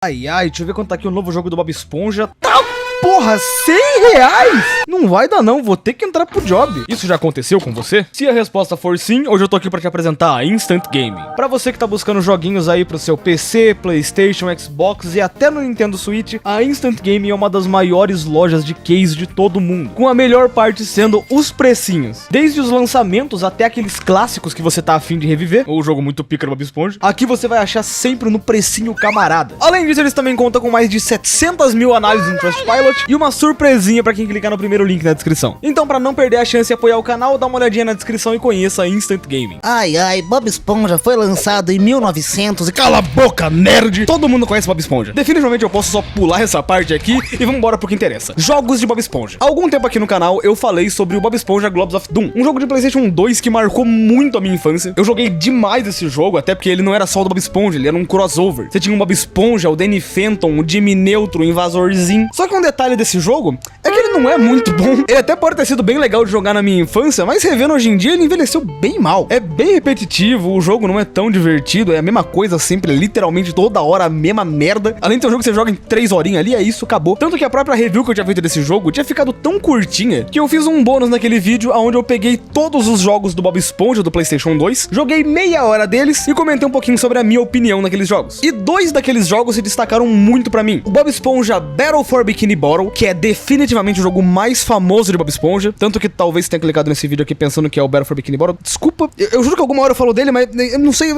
Ai, deixa eu ver quanto tá aqui o novo jogo do Bob Esponja. Tá, porra, R$100? Não vai dar não, vou ter que entrar pro job. Isso já aconteceu com você? Se a resposta for sim, hoje eu tô aqui pra te apresentar a Instant Gaming. Pra você que tá buscando joguinhos aí pro seu PC, Playstation, Xbox e até no Nintendo Switch, a Instant Gaming é uma das maiores lojas de case de todo o mundo, com a melhor parte sendo os precinhos. Desde os lançamentos até aqueles clássicos que você tá afim de reviver, ou o jogo muito pica do Bob Esponja, aqui você vai achar sempre no precinho camarada. Além disso, eles também contam com mais de 700 mil análises no Trustpilot e uma surpresinha pra quem clicar no primeiro link na descrição. Então, pra não perder a chance de apoiar o canal, dá uma olhadinha na descrição e conheça a Instant Gaming. Ai, Bob Esponja foi lançado em 1900 e... Cala a boca, nerd! Todo mundo conhece Bob Esponja. Definitivamente eu posso só pular essa parte aqui e vambora pro que interessa. Jogos de Bob Esponja. Há algum tempo aqui no canal eu falei sobre o Bob Esponja Globes of Doom, um jogo de Playstation 2 que marcou muito a minha infância. Eu joguei demais esse jogo, até porque ele não era só o do Bob Esponja, ele era um crossover. Você tinha um Bob Esponja, o Danny Phantom, o Jimmy Neutron, o Invasorzinho. Só que um detalhe desse jogo é que ele não é muito bom. Ele até pode ter sido bem legal de jogar na minha infância, mas revendo hoje em dia ele envelheceu bem mal. É bem repetitivo, o jogo não é tão divertido, é a mesma coisa sempre, literalmente toda hora a mesma merda. Além de ser um jogo que você joga em 3 horinhas ali, é isso, acabou. Tanto que a própria review que eu tinha feito desse jogo tinha ficado tão curtinha que eu fiz um bônus naquele vídeo onde eu peguei todos os jogos do Bob Esponja do Playstation 2, joguei meia hora deles e comentei um pouquinho sobre a minha opinião naqueles jogos. E 2 daqueles jogos se destacaram muito pra mim. O Bob Esponja Battle for Bikini Bottle, que é definitivamente o jogo mais famoso de Bob Esponja, tanto que talvez você tenha clicado nesse vídeo aqui pensando que é o Battle for Bikini Bottle. Desculpa, eu juro que alguma hora eu falo dele, mas eu não sei.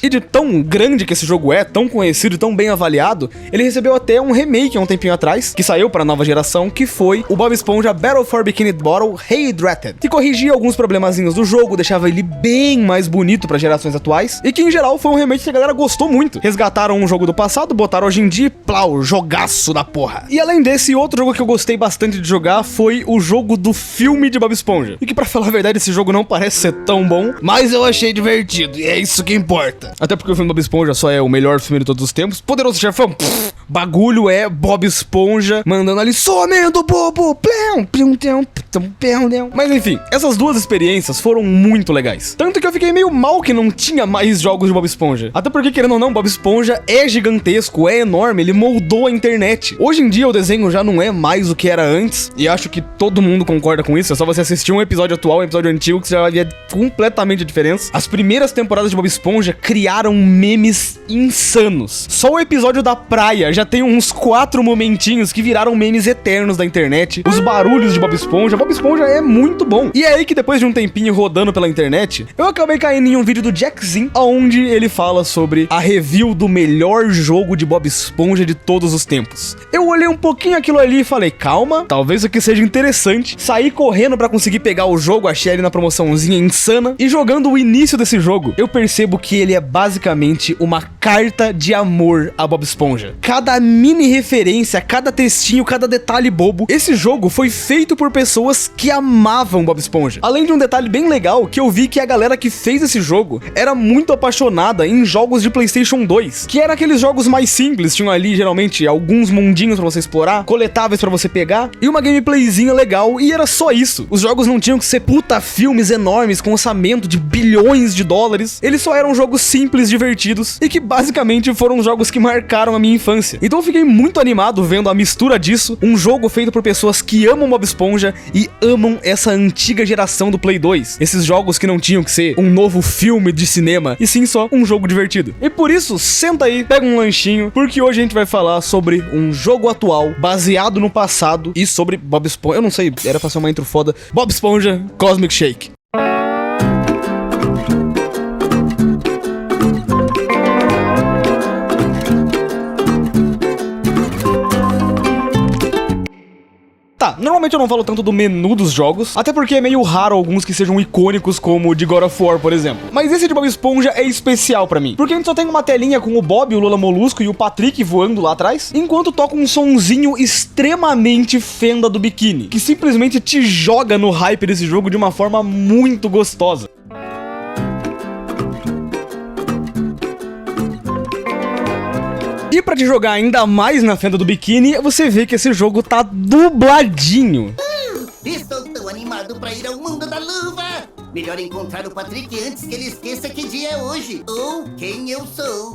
E de tão grande que esse jogo é, tão conhecido e tão bem avaliado, ele recebeu até um remake há um tempinho atrás, que saiu pra nova geração, que foi o Bob Esponja Battle for Bikini Bottle Rehydrated, que corrigia alguns problemazinhos do jogo, deixava ele bem mais bonito pra gerações atuais, e que em geral foi um remake que a galera gostou muito. Resgataram um jogo do passado, botaram hoje em dia e plau, jogaço da porra. E além desse, outro jogo que eu gostei bastante de jogar foi o jogo do filme de Bob Esponja, e que pra falar a verdade esse jogo não parece ser tão bom, mas eu achei divertido, e é isso que importa. Até porque o filme do Bob Esponja só é o melhor filme de todos os tempos. Poderoso Chefão, bagulho é Bob Esponja mandando ali somendo bobo, mas enfim, essas duas experiências foram muito legais. Tanto que eu fiquei meio mal que não tinha mais jogos de Bob Esponja. Até porque, querendo ou não, Bob Esponja é gigantesco, é enorme, ele moldou a internet. Hoje em dia o desenho já não é mais o que era antes, e acho que todo mundo concorda com isso. É só você assistir um episódio atual, um episódio antigo, que você já vai ver completamente a diferença. As primeiras temporadas de Bob Esponja criaram memes insanos. Só o episódio da praia já tem uns 4 momentinhos que viraram memes eternos da internet. Os barulhos de Bob Esponja é muito bom. E é aí que depois de um tempinho rodando pela internet, eu acabei caindo em um vídeo do Jackzinho, onde ele fala sobre a review do melhor jogo de Bob Esponja de todos os tempos. Eu olhei um pouquinho aquilo ali e falei, calma, talvez isso aqui seja interessante. Saí correndo pra conseguir pegar o jogo, achei ele na promoçãozinha insana, e jogando o início desse jogo, eu percebo que ele é basicamente uma carta de amor a Bob Esponja. Cada mini referência, cada textinho, cada detalhe bobo, esse jogo foi feito por pessoas que amavam Bob Esponja. Além de um detalhe bem legal, que eu vi que a galera que fez esse jogo era muito apaixonada em jogos de Playstation 2, que eram aqueles jogos mais simples, tinham ali geralmente alguns mundinhos pra você explorar, coletáveis pra você pegar, e uma gameplayzinha legal, e era só isso. Os jogos não tinham que ser puta filmes enormes com orçamento de bilhões de dólares, eles só eram jogos simples, divertidos, e que basicamente foram jogos que marcaram a minha infância. Então eu fiquei muito animado vendo a mistura disso, um jogo feito por pessoas que amam Bob Esponja e amam essa antiga geração do Play 2. Esses jogos que não tinham que ser um novo filme de cinema, e sim só um jogo divertido. E por isso, senta aí, pega um lanchinho, porque hoje a gente vai falar sobre um jogo atual, baseado no passado, e sobre Bob Esponja. Eu não sei, era pra ser uma intro foda. Bob Esponja Cosmic Shake. Tá, normalmente eu não falo tanto do menu dos jogos, até porque é meio raro alguns que sejam icônicos como o de God of War, por exemplo. Mas esse de Bob Esponja é especial pra mim, porque a gente só tem uma telinha com o Bob, o Lola Molusco e o Patrick voando lá atrás, enquanto toca um sonzinho extremamente fenda do biquíni, que simplesmente te joga no hype desse jogo de uma forma muito gostosa. E pra te jogar ainda mais na fenda do biquíni, você vê que esse jogo tá dubladinho. Estou tão animado pra ir ao mundo da luva! Melhor encontrar o Patrick antes que ele esqueça que dia é hoje, ou quem eu sou.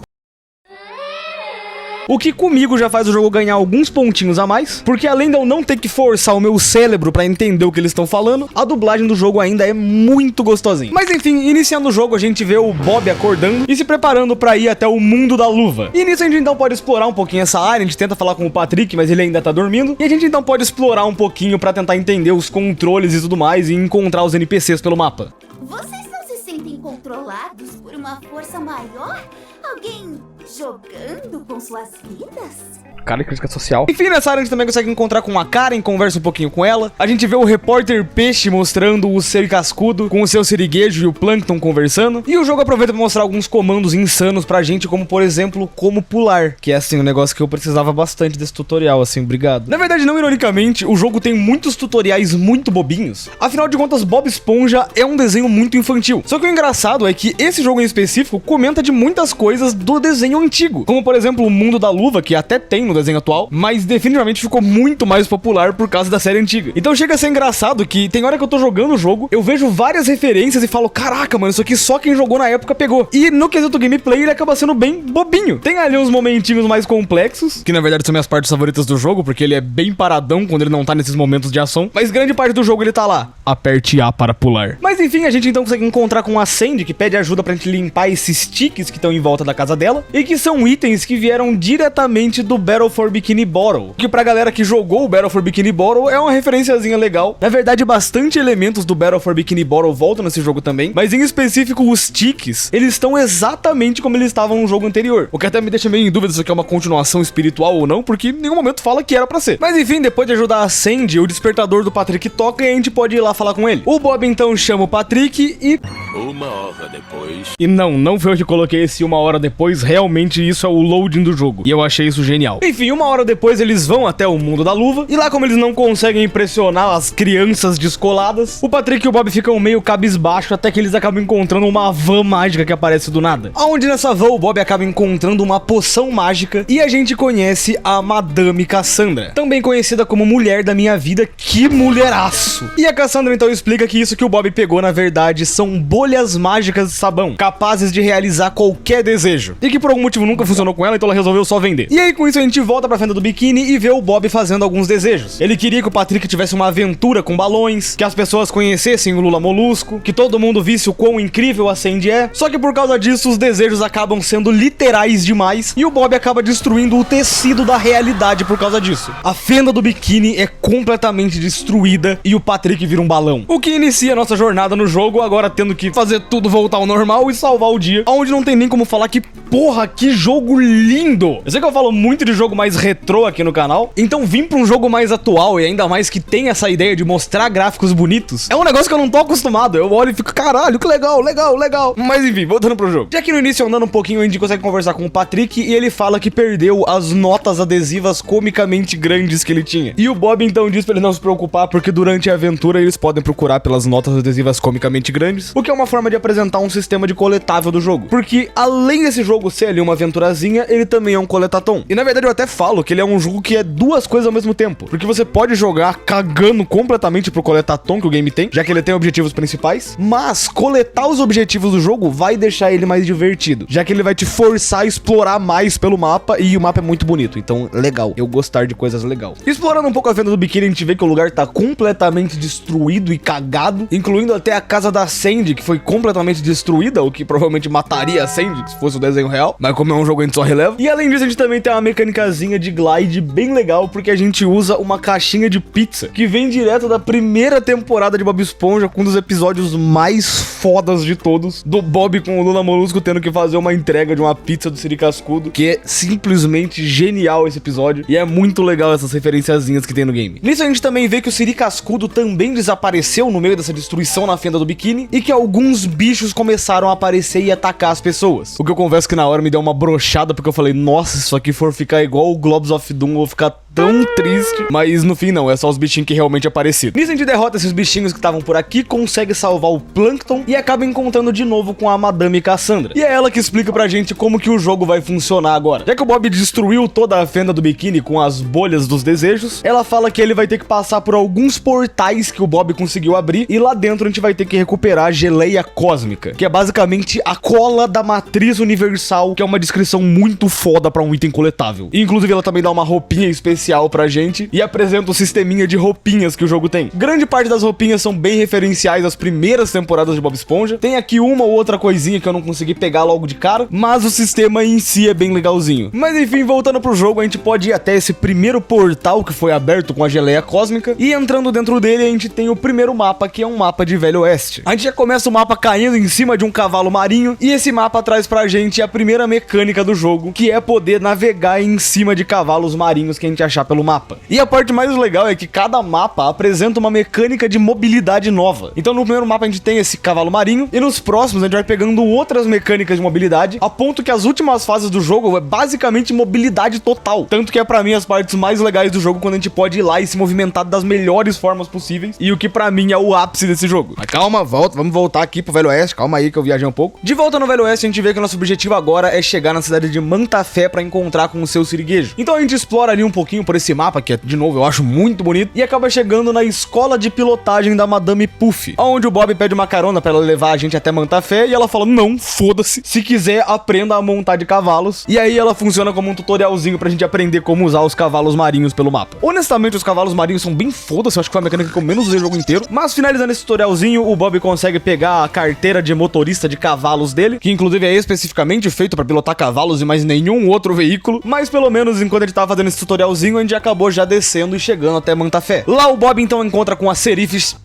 o que comigo já faz o jogo ganhar alguns pontinhos a mais, porque além de eu não ter que forçar o meu cérebro pra entender o que eles estão falando, a dublagem do jogo ainda é muito gostosinha. Mas enfim, iniciando o jogo, a gente vê o Bob acordando e se preparando pra ir até o mundo da luva. E nisso a gente então pode explorar um pouquinho essa área, a gente tenta falar com o Patrick, mas ele ainda tá dormindo, e a gente então pode explorar um pouquinho pra tentar entender os controles e tudo mais, e encontrar os NPCs pelo mapa. Vocês não se sentem controlados por uma força maior? Alguém jogando com suas vidas? Cara, crítica social. Enfim, nessa área a gente também consegue encontrar com a Karen, conversa um pouquinho com ela. A gente vê o repórter Peixe mostrando o ser cascudo com o seu siriguejo e o Plankton conversando. E o jogo aproveita pra mostrar alguns comandos insanos pra gente, como por exemplo, como pular. Que é assim, um negócio que eu precisava bastante desse tutorial, assim, obrigado. Na verdade, não ironicamente, o jogo tem muitos tutoriais muito bobinhos. Afinal de contas, Bob Esponja é um desenho muito infantil. Só que o engraçado é que esse jogo em específico comenta de muitas coisas do desenho antigo. Como por exemplo, o mundo da luva, que até tem no desenho atual, mas definitivamente ficou muito mais popular por causa da série antiga. Então chega a ser engraçado que tem hora que eu tô jogando o jogo, eu vejo várias referências e falo, caraca, mano, isso aqui só quem jogou na época pegou. E no quesito gameplay ele acaba sendo bem bobinho. Tem ali uns momentinhos mais complexos, que na verdade são minhas partes favoritas do jogo, porque ele é bem paradão quando ele não tá nesses momentos de ação, mas grande parte do jogo ele tá lá, aperte A para pular. Mas enfim, a gente então consegue encontrar com a Sandy, que pede ajuda pra gente limpar esses tiques que estão em volta da casa dela, e que são itens que vieram diretamente do Battle for Bikini Bottle, que pra galera que jogou o Battle for Bikini Bottle é uma referenciazinha legal. Na verdade, bastante elementos do Battle for Bikini Bottle voltam nesse jogo também, mas em específico os tiques, eles estão exatamente como eles estavam no jogo anterior, o que até me deixa meio em dúvida se isso aqui é uma continuação espiritual ou não, porque em nenhum momento fala que era pra ser. Mas enfim, depois de ajudar a Sandy, o despertador do Patrick toca e a gente pode ir lá falar com ele. O Bob então chama o Patrick e... Uma hora depois... E não foi eu que coloquei esse uma hora depois, realmente isso é o loading do jogo, e eu achei isso genial. Enfim, uma hora depois eles vão até o mundo da luva, e lá como eles não conseguem impressionar as crianças descoladas, o Patrick e o Bob ficam meio cabisbaixo até que eles acabam encontrando uma van mágica que aparece do nada. Aonde nessa van o Bob acaba encontrando uma poção mágica e a gente conhece a Madame Cassandra, também conhecida como Mulher da Minha Vida. Que mulheraço! E a Cassandra então explica que isso que o Bob pegou na verdade são bolhas mágicas de sabão, capazes de realizar qualquer desejo, e que por algum motivo nunca funcionou com ela, então ela resolveu só vender. E aí com isso a gente volta pra fenda do biquíni e vê o Bob fazendo alguns desejos. Ele queria que o Patrick tivesse uma aventura com balões, que as pessoas conhecessem o Lula Molusco, que todo mundo visse o quão incrível a Sandy é. Só que por causa disso os desejos acabam sendo literais demais e o Bob acaba destruindo o tecido da realidade por causa disso. A fenda do biquíni é completamente destruída e o Patrick vira um balão, o que inicia a nossa jornada no jogo, agora tendo que fazer tudo voltar ao normal e salvar o dia, onde não tem nem como falar que, porra, que jogo lindo! Eu sei que eu falo muito de jogo mais retrô aqui no canal, então vim pra um jogo mais atual e ainda mais que tem essa ideia de mostrar gráficos bonitos, é um negócio que eu não tô acostumado. Eu olho e fico, caralho, que legal, legal, legal. Mas enfim, voltando pro jogo. Já que no início, andando um pouquinho, a gente consegue conversar com o Patrick e ele fala que perdeu as notas adesivas comicamente grandes que ele tinha. E o Bob então diz pra ele não se preocupar, porque durante a aventura eles podem procurar pelas notas adesivas comicamente grandes, o que é uma forma de apresentar um sistema de coletável do jogo. Porque além desse jogo ser ali uma aventurazinha, ele também é um coletatom. E na verdade eu até falo que ele é um jogo que é duas coisas ao mesmo tempo, porque você pode jogar cagando completamente pro coletatom que o game tem, já que ele tem objetivos principais, mas coletar os objetivos do jogo vai deixar ele mais divertido, já que ele vai te forçar a explorar mais pelo mapa, e o mapa é muito bonito, então legal, eu gostar de coisas legais. Explorando um pouco a fenda do biquíni, a gente vê que o lugar tá completamente destruído e cagado, incluindo até a casa da Sandy, que foi completamente destruída, o que provavelmente mataria a Sandy se fosse o desenho real, mas como é um jogo a gente só releva. E além disso a gente também tem uma mecânicazinha de glide bem legal, porque a gente usa uma caixinha de pizza que vem direto da primeira temporada de Bob Esponja, com um dos episódios mais fodas de todos, do Bob com o Lula Molusco tendo que fazer uma entrega de uma pizza do Siri Cascudo, que é simplesmente genial esse episódio, e é muito legal essas referenciazinhas que tem no game. Nisso a gente também vê que o Siri Cascudo também desapareceu no meio dessa destruição na fenda do biquíni, e que alguns bichos começaram a aparecer e atacar as pessoas, o que eu confesso que na hora me deu uma brochada, porque eu falei, nossa, se isso aqui for ficar igual o Globes of Doom, eu vou ficar tão triste. Mas no fim não, é só os bichinhos que realmente apareceram. Nisso a gente derrota esses bichinhos que estavam por aqui, consegue salvar o Plankton e acaba encontrando de novo com a Madame Cassandra. E é ela que explica pra gente como que o jogo vai funcionar agora. Já que o Bob destruiu toda a fenda do biquíni com as bolhas dos desejos, ela fala que ele vai ter que passar por alguns portais que o Bob conseguiu abrir e lá dentro a gente vai ter que recuperar a geleia cósmica, que é basicamente a cola da matriz universal, que é uma descrição muito foda pra um item coletável. E, inclusive ela também dá uma roupinha especial pra gente e apresenta o sisteminha de roupinhas que o jogo tem. Grande parte das roupinhas são bem referenciais às primeiras temporadas de Bob Esponja. Tem aqui uma ou outra coisinha que eu não consegui pegar logo de cara, mas o sistema em si é bem legalzinho. Mas enfim, voltando pro jogo, a gente pode ir até esse primeiro portal que foi aberto com a geleia cósmica e entrando dentro dele a gente tem o primeiro mapa, que é um mapa de Velho Oeste. A gente já começa o mapa caindo em cima de um cavalo marinho e esse mapa traz pra gente a primeira mecânica do jogo, que é poder navegar em cima de cavalos marinhos que a gente achar pelo mapa. E a parte mais legal é que cada mapa apresenta uma mecânica de mobilidade nova. Então no primeiro mapa a gente tem esse cavalo marinho e nos próximos a gente vai pegando outras mecânicas de mobilidade, a ponto que as últimas fases do jogo é basicamente mobilidade total. Tanto que é pra mim as partes mais legais do jogo, quando a gente pode ir lá e se movimentar das melhores formas possíveis, e o que pra mim é o ápice desse jogo. Mas calma, vamos voltar aqui pro Velho Oeste, calma aí que eu viajei um pouco. De volta no Velho Oeste a gente vê que o nosso objetivo agora é chegar na cidade de Manta Fé pra encontrar com o seu siriguejo. Então a gente explora ali um pouquinho por esse mapa, que de novo eu acho muito bonito, e acaba chegando na escola de pilotagem da Madame Puff, onde o Bob pede uma carona pra ela levar a gente até Manta Fé, e ela fala, não, foda-se, se quiser aprenda a montar de cavalos, e aí ela funciona como um tutorialzinho pra gente aprender como usar os cavalos marinhos pelo mapa. Honestamente, os cavalos marinhos são bem foda-se, eu acho que foi a mecânica que eu menos usei o jogo inteiro, mas finalizando esse tutorialzinho, o Bob consegue pegar a carteira de motorista de cavalos dele, que inclusive é especificamente feito pra pilotar cavalos e mais nenhum outro veículo, mas pelo menos enquanto ele tava fazendo esse tutorialzinho, a gente acabou já descendo e chegando até Manta Fé. Lá o Bob então encontra com a Serif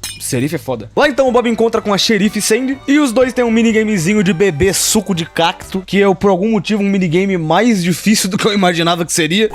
é foda. Lá então o Bob encontra com a Xerife Sandy e os dois têm um minigamezinho de beber suco de cacto, que é por algum motivo um minigame mais difícil do que eu imaginava que seria.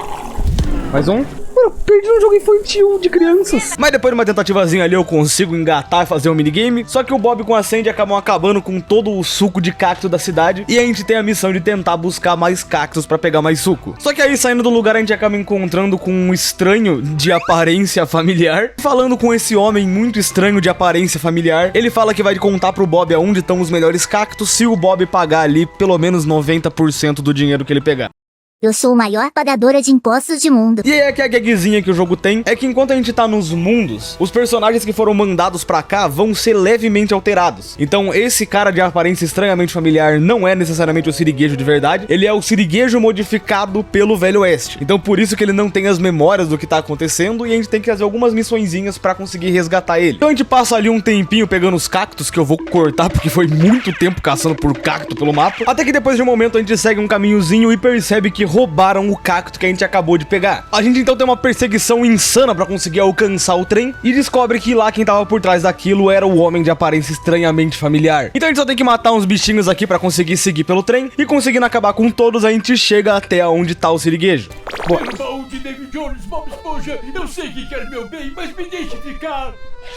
Mais um. Eu perdi um jogo infantil de crianças. Mas depois de uma tentativazinha ali eu consigo engatar e fazer um minigame. Só que o Bob com a Sandy acabam acabando com todo o suco de cacto da cidade. E a gente tem a missão de tentar buscar mais cactos pra pegar mais suco. Só que aí saindo do lugar a gente acaba encontrando com um estranho de aparência familiar. Falando com esse homem muito estranho de aparência familiar, ele fala que vai contar pro Bob aonde estão os melhores cactos se o Bob pagar ali pelo menos 90% do dinheiro que ele pegar. Eu sou a maior pagadora de impostos do mundo. E é que a gagzinha que o jogo tem é que enquanto a gente tá nos mundos, os personagens que foram mandados pra cá vão ser levemente alterados. Então esse cara de aparência estranhamente familiar não é necessariamente o siriguejo de verdade, ele é o siriguejo modificado pelo Velho Oeste. Então por isso que ele não tem as memórias do que tá acontecendo e a gente tem que fazer algumas missõezinhas pra conseguir resgatar ele. Então a gente passa ali um tempinho pegando os cactos, que eu vou cortar porque foi muito tempo caçando por cacto pelo mapa, até que depois de um momento a gente segue um caminhozinho e percebe que roubaram o cacto que a gente acabou de pegar. A gente então tem uma perseguição insana pra conseguir alcançar o trem e descobre que lá quem tava por trás daquilo era o homem de aparência estranhamente familiar. Então a gente só tem que matar uns bichinhos aqui pra conseguir seguir pelo trem e conseguindo acabar com todos a gente chega até onde tá o siriguejo. Bora. Pelo baú de David Jones, Bob Esponja, eu sei que quer meu bem, mas me deixe ficar.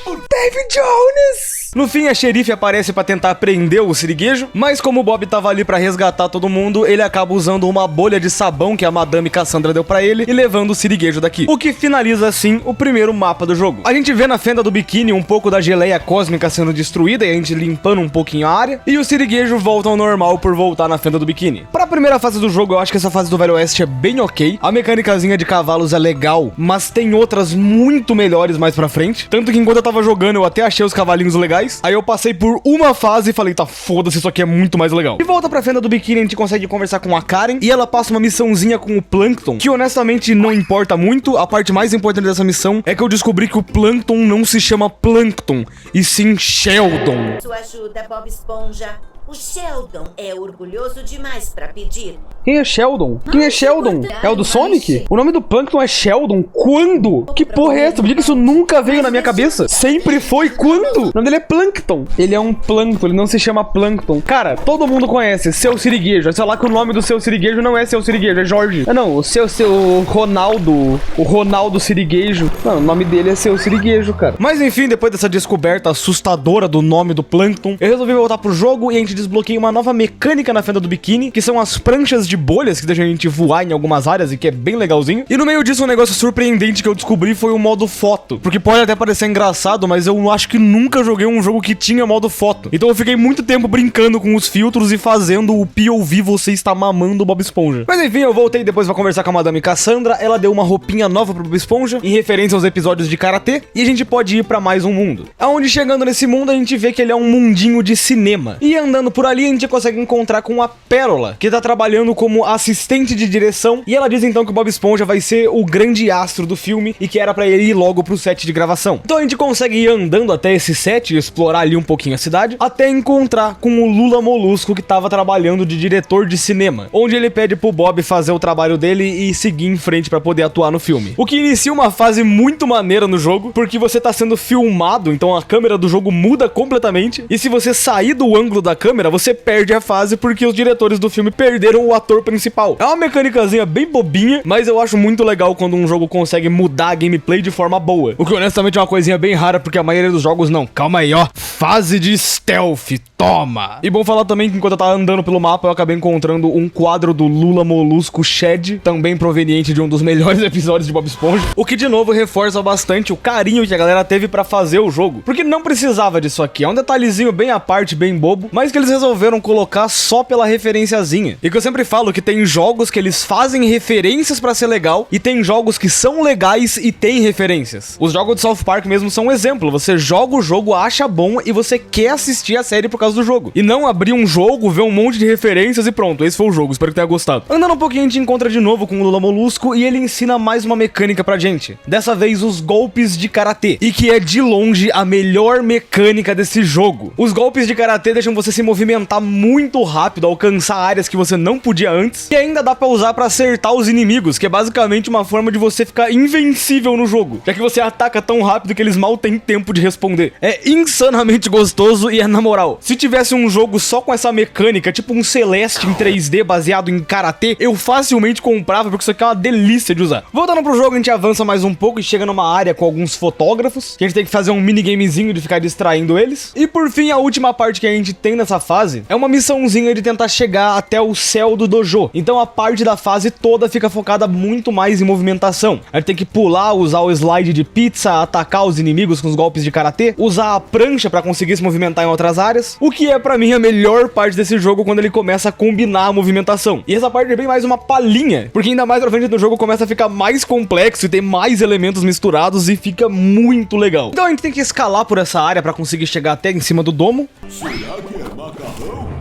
David Jones! No fim, a xerife aparece pra tentar prender o siriguejo, mas como o Bob tava ali pra resgatar todo mundo, ele acaba usando uma bolha de sabão que a Madame Cassandra deu pra ele e levando o siriguejo daqui. O que finaliza, assim, o primeiro mapa do jogo. A gente vê na fenda do biquíni um pouco da geleia cósmica sendo destruída e a gente limpando um pouquinho a área, e o siriguejo volta ao normal por voltar na fenda do biquíni. Pra primeira fase do jogo, eu acho que essa fase do Velho Oeste é bem ok. A mecânicazinha de cavalos é legal, mas tem outras muito melhores mais pra frente. Tanto que enquanto eu tava jogando, eu até achei os cavalinhos legais. Aí eu passei por uma fase e falei, tá, foda-se, isso aqui é muito mais legal. De volta pra fenda do biquíni, a gente consegue conversar com a Karen e ela passa uma missãozinha com o Plankton, que honestamente não importa muito. A parte mais importante dessa missão é que eu descobri que o Plankton não se chama Plankton, e sim Sheldon. Sua ajuda, Bob Esponja. O Sheldon é orgulhoso demais pra pedir. Quem é Sheldon? Quem é Sheldon? É o do Sonic? O nome do Plankton é Sheldon? Quando? Que porra é essa? Por que isso nunca veio na minha cabeça? Sempre foi. Quando? O nome dele é Plankton. Ele é um Plankton, ele não se chama Plankton. Cara, todo mundo conhece Seu Siriguejo. Sei lá que o nome do Seu Siriguejo não é Seu Siriguejo, é Jorge. Ah, não, o Ronaldo. O Ronaldo Siriguejo. Não, o nome dele é Seu Siriguejo, cara. Mas enfim, depois dessa descoberta assustadora do nome do Plankton, eu resolvi voltar pro jogo e a gente gente desbloqueia uma nova mecânica na fenda do biquíni, que são as pranchas de bolhas que deixam a gente voar em algumas áreas e que é bem legalzinho. E no meio disso, um negócio surpreendente que eu descobri foi o modo foto, porque pode até parecer engraçado, mas eu acho que nunca joguei um jogo que tinha modo foto. Então eu fiquei muito tempo brincando com os filtros e fazendo o POV você está mamando o Bob Esponja. Mas enfim, eu voltei depois pra conversar com a Madame Cassandra. Ela deu uma roupinha nova pro Bob Esponja, em referência aos episódios de Karatê, e a gente pode ir pra mais um mundo. Aonde, chegando nesse mundo, a gente vê que ele é um mundinho de cinema. E andando por ali, a gente consegue encontrar com a Pérola, que tá trabalhando como assistente de direção, e ela diz então que o Bob Esponja vai ser o grande astro do filme e que era pra ele ir logo pro set de gravação. Então a gente consegue ir andando até esse set e explorar ali um pouquinho a cidade, até encontrar com o Lula Molusco, que tava trabalhando de diretor de cinema, onde ele pede pro Bob fazer o trabalho dele e seguir em frente pra poder atuar no filme. O que inicia uma fase muito maneira no jogo, porque você tá sendo filmado, então a câmera do jogo muda completamente, e se você sair do ângulo da câmera, você perde a fase porque os diretores do filme perderam o ator principal. É uma mecânicazinha bem bobinha, mas eu acho muito legal quando um jogo consegue mudar a gameplay de forma boa. O que honestamente é uma coisinha bem rara, porque a maioria dos jogos não. Calma aí, ó. Fase de stealth, toma! E bom falar também que enquanto eu tava andando pelo mapa, eu acabei encontrando um quadro do Lula Molusco Shed, também proveniente de um dos melhores episódios de Bob Esponja, o que de novo reforça bastante o carinho que a galera teve pra fazer o jogo, porque não precisava disso aqui. É um detalhezinho bem à parte, bem bobo, mas que eles resolveram colocar só pela referenciazinha. E que eu sempre falo que tem jogos que eles fazem referências pra ser legal, e tem jogos que são legais e tem referências. Os jogos de South Park mesmo são um exemplo. Você joga o jogo, acha bom e você quer assistir a série por causa do jogo. E não abrir um jogo, ver um monte de referências e pronto, esse foi o jogo, espero que tenha gostado. Andando um pouquinho a gente encontra de novo com o Lula Molusco e ele ensina mais uma mecânica pra gente. Dessa vez os golpes de karatê, e que é de longe a melhor mecânica desse jogo. Os golpes de karatê deixam você se movimentar muito rápido, alcançar áreas que você não podia antes, e ainda dá pra usar pra acertar os inimigos, que é basicamente uma forma de você ficar invencível no jogo, já que você ataca tão rápido que eles mal têm tempo de responder. É insanamente gostoso e é na moral. Se tivesse um jogo só com essa mecânica, tipo um Celeste em 3D baseado em karatê, eu facilmente comprava, porque isso aqui é uma delícia de usar. Voltando pro jogo, a gente avança mais um pouco e chega numa área com alguns fotógrafos, que a gente tem que fazer um minigamezinho de ficar distraindo eles. E por fim, a última parte que a gente tem nessa fase é uma missãozinha de tentar chegar até o céu do dojo. Então a parte da fase toda fica focada muito mais em movimentação. A gente tem que pular, usar o slide de pizza, atacar os inimigos com os golpes de karatê, usar a prancha pra conseguir se movimentar em outras áreas, o que é pra mim a melhor parte desse jogo quando ele começa a combinar a movimentação. E essa parte é bem mais uma palhinha, porque ainda mais pra frente do jogo começa a ficar mais complexo e tem mais elementos misturados e fica muito legal. Então a gente tem que escalar por essa área pra conseguir chegar até em cima do domo. Será que é macarrão?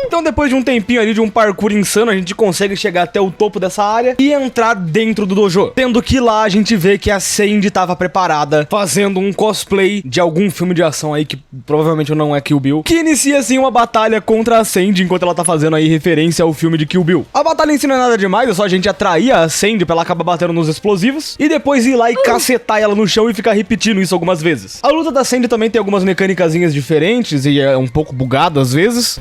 Então depois de um tempinho ali de um parkour insano, a gente consegue chegar até o topo dessa área e entrar dentro do dojo. Tendo que lá a gente vê que a Sandy tava preparada, fazendo um cosplay de algum filme de ação aí, que provavelmente não é Kill Bill, que inicia assim uma batalha contra a Sandy, enquanto ela tá fazendo aí referência ao filme de Kill Bill. A batalha em si não é nada demais, é só a gente atrair a Sandy pra ela acabar batendo nos explosivos, e depois ir lá e cacetar ela no chão e ficar repetindo isso algumas vezes. A luta da Sandy também tem algumas mecânicazinhas diferentes e é um pouco bugado às vezes.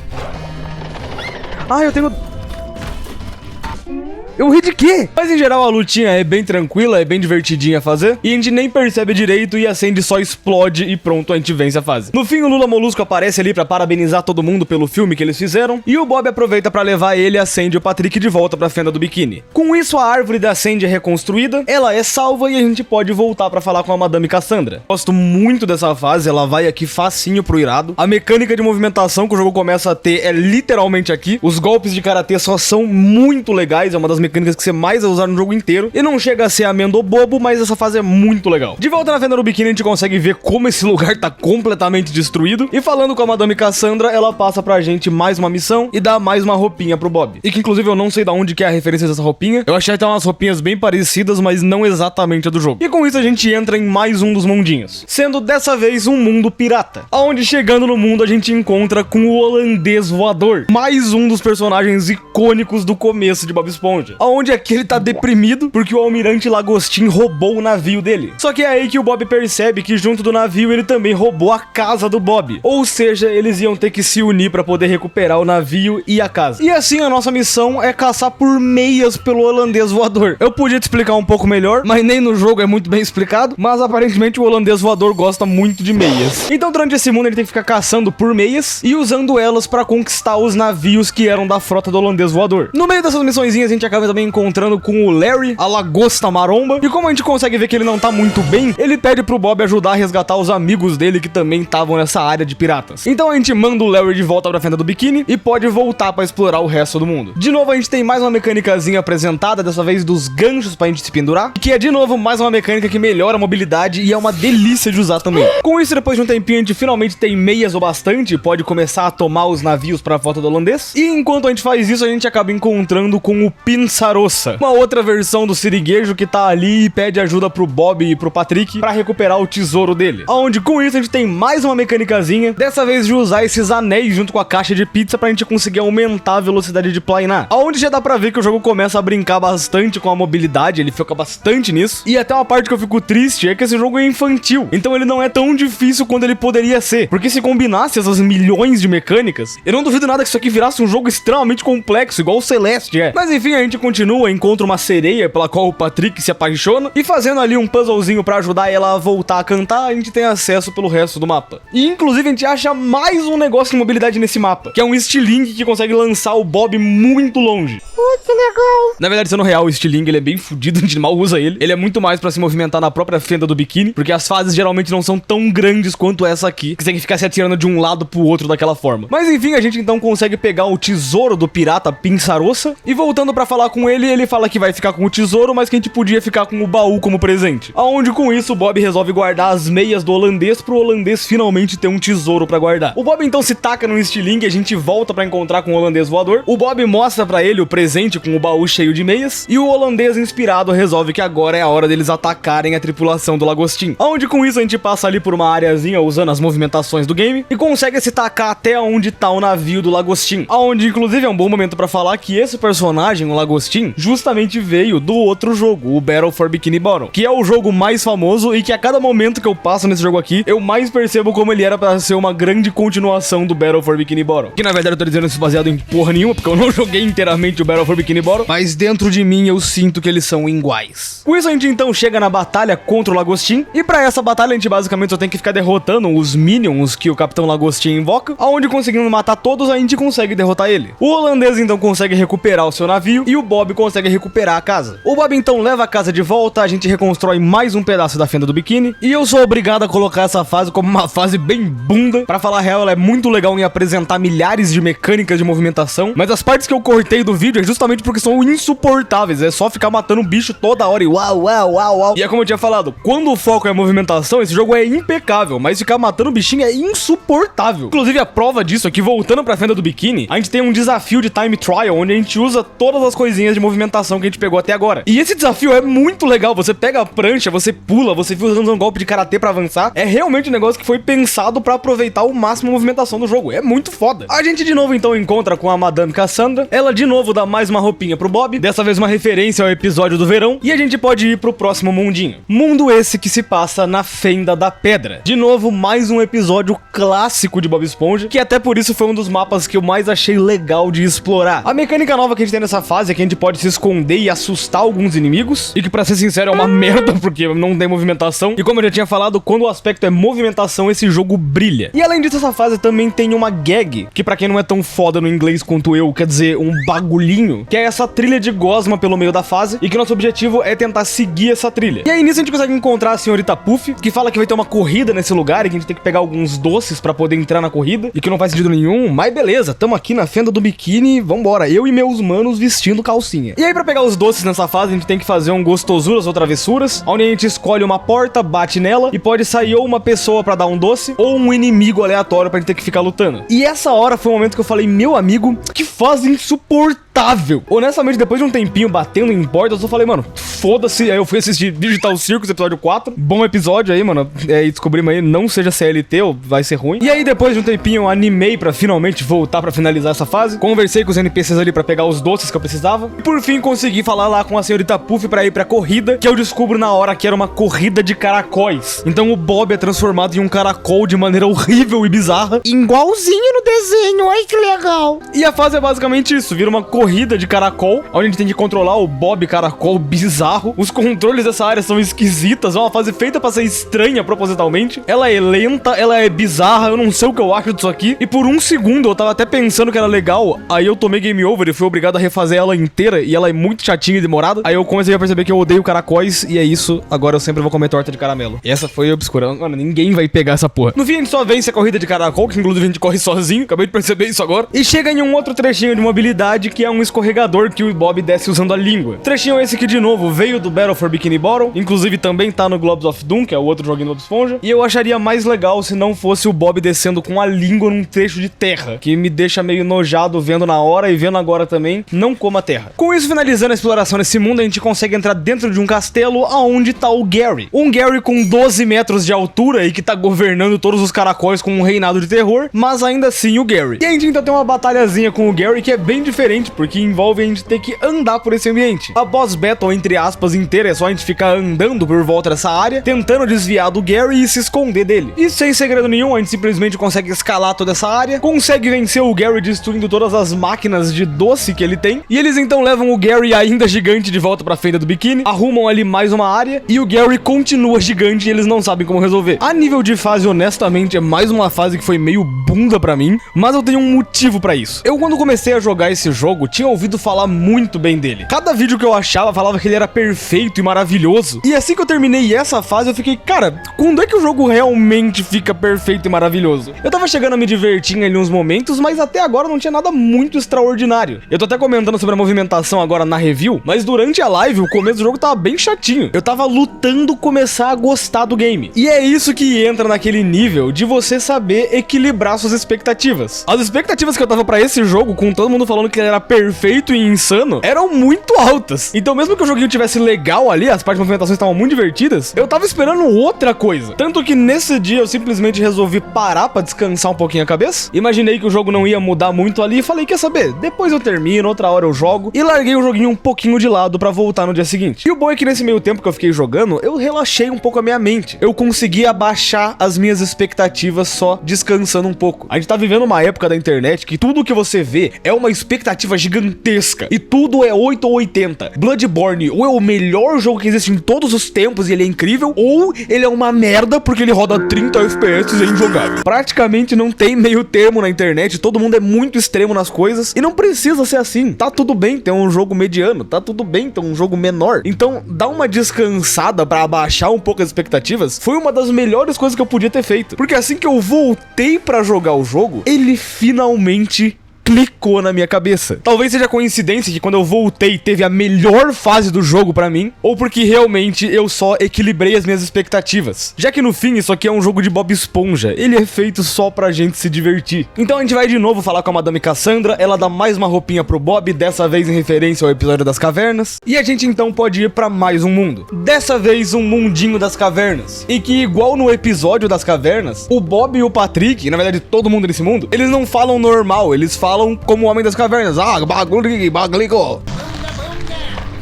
Eu ri de quê? Mas em geral a lutinha é bem tranquila, é bem divertidinha a fazer, e a gente nem percebe direito e a Sandy só explode e pronto, a gente vence a fase. No fim, o Lula Molusco aparece ali pra parabenizar todo mundo pelo filme que eles fizeram, e o Bob aproveita pra levar ele, a Sandy e o Patrick de volta pra fenda do biquíni. Com isso, a árvore da Sandy é reconstruída, ela é salva e a gente pode voltar pra falar com a Madame Cassandra. Gosto muito dessa fase, ela vai aqui facinho pro irado. A mecânica de movimentação que o jogo começa a ter é literalmente aqui. Os golpes de karatê só são muito legais, é uma das mecânicas que você mais vai usar no jogo inteiro, e não chega a ser amendo bobo, mas essa fase é muito legal. De volta na fenda do biquíni, a gente consegue ver como esse lugar tá completamente destruído, e falando com a Madame Cassandra, ela passa pra gente mais uma missão e dá mais uma roupinha pro Bob. E que inclusive eu não sei de onde que é a referência dessa roupinha, eu achei até umas roupinhas bem parecidas, mas não exatamente a do jogo. E com isso a gente entra em mais um dos mundinhos, sendo dessa vez um mundo pirata, onde chegando no mundo a gente encontra com o holandês voador, mais um dos personagens icônicos do começo de Bob Esponja. Esponja. Onde aqui ele tá deprimido porque o almirante Lagostin roubou o navio dele. Só que é aí que o Bob percebe que junto do navio ele também roubou a casa do Bob. Ou seja, eles iam ter que se unir pra poder recuperar o navio e a casa. E assim a nossa missão é caçar por meias pelo holandês voador. Eu podia te explicar um pouco melhor, mas nem no jogo é muito bem explicado, mas aparentemente o holandês voador gosta muito de meias. Então durante esse mundo ele tem que ficar caçando por meias e usando elas pra conquistar os navios que eram da frota do holandês voador. No meio dessas missõezinhas a gente acaba também encontrando com o Larry, a lagosta maromba, e como a gente consegue ver que ele não tá muito bem, ele pede pro Bob ajudar a resgatar os amigos dele que também estavam nessa área de piratas. Então a gente manda o Larry de volta pra fenda do biquíni e pode voltar pra explorar o resto do mundo. De novo a gente tem mais uma mecânicazinha apresentada, dessa vez dos ganchos pra gente se pendurar, que é de novo mais uma mecânica que melhora a mobilidade e é uma delícia de usar também. Com isso, depois de um tempinho, a gente finalmente tem meias o bastante, pode começar a tomar os navios pra frota do holandês. E enquanto a gente faz isso, a gente acaba encontrando com o Pinçarossa, uma outra versão do siriguejo que tá ali e pede ajuda pro Bob e pro Patrick pra recuperar o tesouro dele. Onde com isso a gente tem mais uma mecânicazinha, dessa vez de usar esses anéis junto com a caixa de pizza pra gente conseguir aumentar a velocidade de planar. Onde já dá pra ver que o jogo começa a brincar bastante com a mobilidade, ele foca bastante nisso. E até uma parte que eu fico triste é que esse jogo é infantil, então ele não é tão difícil quanto ele poderia ser. Porque se combinasse essas milhões de mecânicas, eu não duvido nada que isso aqui virasse um jogo extremamente complexo, igual o Celeste é. Mas enfim, a gente continua, encontra uma sereia pela qual o Patrick se apaixona, e fazendo ali um puzzlezinho pra ajudar ela a voltar a cantar, a gente tem acesso pelo resto do mapa. E inclusive a gente acha mais um negócio de mobilidade nesse mapa, que é um estilingue que consegue lançar o Bob muito longe. Que legal. Na verdade, sendo real, o estilingue ele é bem fodido, a gente mal usa ele. Ele é muito mais pra se movimentar na própria fenda do biquíni, porque as fases geralmente não são tão grandes quanto essa aqui, que você tem que ficar se atirando de um lado pro outro daquela forma. Mas enfim, a gente então consegue pegar o tesouro do pirata Pinçarossa, e voltando pra falar com ele, ele fala que vai ficar com o tesouro, mas que a gente podia ficar com o baú como presente. Aonde com isso o Bob resolve guardar as meias do holandês pro holandês finalmente ter um tesouro pra guardar. O Bob então se taca no estilingue e a gente volta pra encontrar com o holandês voador. O Bob mostra pra ele o presente com o baú cheio de meias, e o holandês inspirado resolve que agora é a hora deles atacarem a tripulação do Lagostin. Onde com isso a gente passa ali por uma areazinha usando as movimentações do game e consegue se tacar até onde tá o navio do Lagostin. Onde inclusive é um bom momento pra falar que esse personagem, o Lagostin, justamente veio do outro jogo, o Battle for Bikini Bottom, que é o jogo mais famoso e que a cada momento que eu passo nesse jogo aqui, eu mais percebo como ele era pra ser uma grande continuação do Battle for Bikini Bottom. Que na verdade eu tô dizendo isso baseado em porra nenhuma, porque eu não joguei inteiramente o Battle for Bikini Bottom, mas dentro de mim eu sinto que eles são iguais. Com isso a gente então chega na batalha contra o Lagostin, e pra essa batalha a gente basicamente só tem que ficar derrotando os minions que o Capitão Lagostin invoca, aonde conseguindo matar todos a gente consegue derrotar ele. O holandês então consegue recuperar o seu navio e o Bob consegue recuperar a casa. O Bob então leva a casa de volta, a gente reconstrói mais um pedaço da fenda do biquíni, e eu sou obrigado a colocar essa fase como uma fase bem bunda. Pra falar a real, ela é muito legal em apresentar milhares de mecânicas de movimentação, mas as partes que eu cortei do vídeo é justamente porque são insuportáveis, é só ficar matando um bicho toda hora e uau, uau, uau, uau. E é como eu tinha falado, quando o foco é a movimentação, esse jogo é impecável, mas ficar matando bichinho é insuportável. Inclusive a prova disso é que, voltando pra fenda do biquíni, a gente tem um desafio de time trial, onde a gente usa todas as coisinhas de movimentação que a gente pegou até agora. E esse desafio é muito legal, você pega a prancha, você pula, você fica usando um golpe de karatê pra avançar, é realmente um negócio que foi pensado pra aproveitar o máximo a movimentação do jogo, é muito foda. A gente de novo então encontra com a Madame Cassandra, ela de novo dá mais uma roupinha pro Bob, dessa vez uma referência ao episódio do verão, e a gente pode ir pro próximo mundinho. Mundo esse que se passa na Fenda da Pedra. De novo, mais um episódio clássico de Bob Esponja, que até por isso foi um dos mapas que eu mais achei legal de explorar. A mecânica nova que a gente tem nessa fase é que a gente pode se esconder e assustar alguns inimigos, e que pra ser sincero é uma merda, porque não tem movimentação, e como eu já tinha falado, quando o aspecto é movimentação, esse jogo brilha. E além disso, essa fase também tem uma gag, que pra quem não é tão foda no inglês quanto eu, quer dizer, um bagulhinho, que é essa trilha de gosma pelo meio da fase, e que nosso objetivo é tentar seguir essa trilha. E aí nisso a gente consegue encontrar a senhorita Puff, que fala que vai ter uma corrida nesse lugar, e que a gente tem que pegar alguns doces pra poder entrar na corrida, e que não faz sentido nenhum, mas beleza, tamo aqui na fenda do biquíni, vambora, eu e meus manos vestindo calcinha. E aí pra pegar os doces nessa fase, a gente tem que fazer um gostosuras ou travessuras, onde a gente escolhe uma porta, bate nela, e pode sair ou uma pessoa pra dar um doce, ou um inimigo aleatório pra gente ter que ficar lutando. E essa hora foi o momento que eu falei, meu amigo, que fase insuportável. Honestamente, depois de um tempinho batendo em portas, eu falei, mano, foda-se. Aí eu fui assistir Digital Circus, episódio 4. Bom episódio aí, mano. E descobrimos aí, não seja CLT ou vai ser ruim. E aí, depois de um tempinho, eu animei pra finalmente voltar pra finalizar essa fase. Conversei com os NPCs ali pra pegar os doces que eu precisava. E por fim, consegui falar lá com a senhorita Puff pra ir pra corrida, que eu descubro na hora que era uma corrida de caracóis. Então o Bob é transformado em um caracol de maneira horrível e bizarra. Igualzinho no desenho, ai que legal. E a fase é basicamente isso, vira uma corrida de caracol, onde a gente tem que controlar o Bob caracol bizarro. Os controles dessa área são esquisitas, é uma fase feita pra ser estranha propositalmente. Ela é lenta, ela é bizarra, eu não sei o que eu acho disso aqui. E por um segundo eu tava até pensando que era legal, aí eu tomei game over e fui obrigado a refazer ela inteira, e ela é muito chatinha e demorada. Aí eu comecei a perceber que eu odeio caracóis, e é isso, agora eu sempre vou comer torta de caramelo. E essa foi obscura, mano, ninguém vai pegar essa porra. No fim a gente só vence a corrida de caracol, que inclusive a gente corre sozinho, acabei de perceber isso agora. E chega em um outro trechinho de mobilidade, que é um escorregador que o Bob desce usando a língua. Trechinho esse que, de novo, veio do Battle for Bikini Bottom, inclusive também tá no Globes of Doom, que é o outro joguinho do Bob Esponja. E eu acharia mais legal se não fosse o Bob descendo com a língua num trecho de terra, que me deixa meio nojado vendo na hora e vendo agora também. Não coma terra. Com isso, finalizando a exploração nesse mundo, a gente consegue entrar dentro de um castelo aonde tá o Gary. Um Gary com 12 metros de altura e que tá governando todos os caracóis com um reinado de terror, mas ainda assim o Gary. E a gente então tem uma batalhazinha com o Gary que é bem diferente, porque envolve a gente ter que andar por esse ambiente. A boss battle, entre aspas, inteira é só a gente ficar andando por volta dessa área, tentando desviar do Gary e se esconder dele. E sem segredo nenhum, a gente simplesmente consegue escalar toda essa área, consegue vencer o Gary destruindo todas as máquinas de doce que ele tem, e eles então levam o Gary ainda gigante de volta pra feira do biquíni, arrumam ali mais uma área, e o Gary continua gigante e eles não sabem como resolver. A nível de fase, honestamente, é mais uma fase que foi meio bunda pra mim, mas eu tenho um motivo pra isso. Eu, quando comecei a jogar esse jogo, tinha ouvido falar muito bem dele. Cada vídeo que eu achava falava que ele era perfeito e maravilhoso, e assim que eu terminei essa fase, eu fiquei, cara, quando é que o jogo realmente fica perfeito e maravilhoso? Eu tava chegando a me divertir em ali uns momentos, mas até agora não tinha nada muito extraordinário. Eu tô até comentando sobre a movimentação agora na review, mas durante a live, o começo do jogo tava bem chatinho. Eu tava lutando começar a gostar do game. E é isso que entra naquele nível de você saber equilibrar suas expectativas. As expectativas que eu tava pra esse jogo, com todo mundo falando que ele era perfeito e insano, eram muito altas. Então mesmo que o joguinho tivesse legal ali, as partes de movimentação estavam muito divertidas, eu tava esperando outra coisa. Tanto que nesse dia eu simplesmente resolvi parar pra descansar um pouquinho a cabeça. Imaginei que o jogo não ia mudar muito ali e falei, quer saber? Depois eu termino, outra hora eu jogo. E larguei o joguinho um pouquinho de lado pra voltar no dia seguinte. E o bom é que nesse meio tempo que eu fiquei jogando, eu relaxei um pouco a minha mente. Eu consegui abaixar as minhas expectativas só descansando um pouco. A gente tá vivendo uma época da internet que tudo que você vê é uma expectativa gigantesca. E tudo é 8 ou 80. Bloodborne ou é o melhor jogo que existe em todos os tempos e ele é incrível, ou ele é uma merda porque ele roda 30 FPS e é injogável. Praticamente não tem meio termo na internet, todo mundo é muito extremo nas coisas, e não precisa ser assim. Tá tudo bem ter um jogo mediano, tá tudo bem ter um jogo menor. Então, dar uma descansada pra abaixar um pouco as expectativas foi uma das melhores coisas que eu podia ter feito. Porque assim que eu voltei pra jogar o jogo, ele finalmente clicou na minha cabeça. Talvez seja coincidência que quando eu voltei teve a melhor fase do jogo pra mim, ou porque realmente eu só equilibrei as minhas expectativas. Já que no fim isso aqui é um jogo de Bob Esponja, ele é feito só pra gente se divertir. Então a gente vai de novo falar com a Madame Cassandra, ela dá mais uma roupinha pro Bob, dessa vez em referência ao episódio das cavernas, e a gente então pode ir pra mais um mundo. Dessa vez um mundinho das cavernas, e que igual no episódio das cavernas, o Bob e o Patrick, e na verdade todo mundo nesse mundo, eles não falam normal, eles falam como o Homem das Cavernas. Ah, baglico.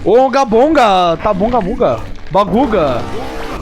Onga bonga, tá bonga buga. Baguga.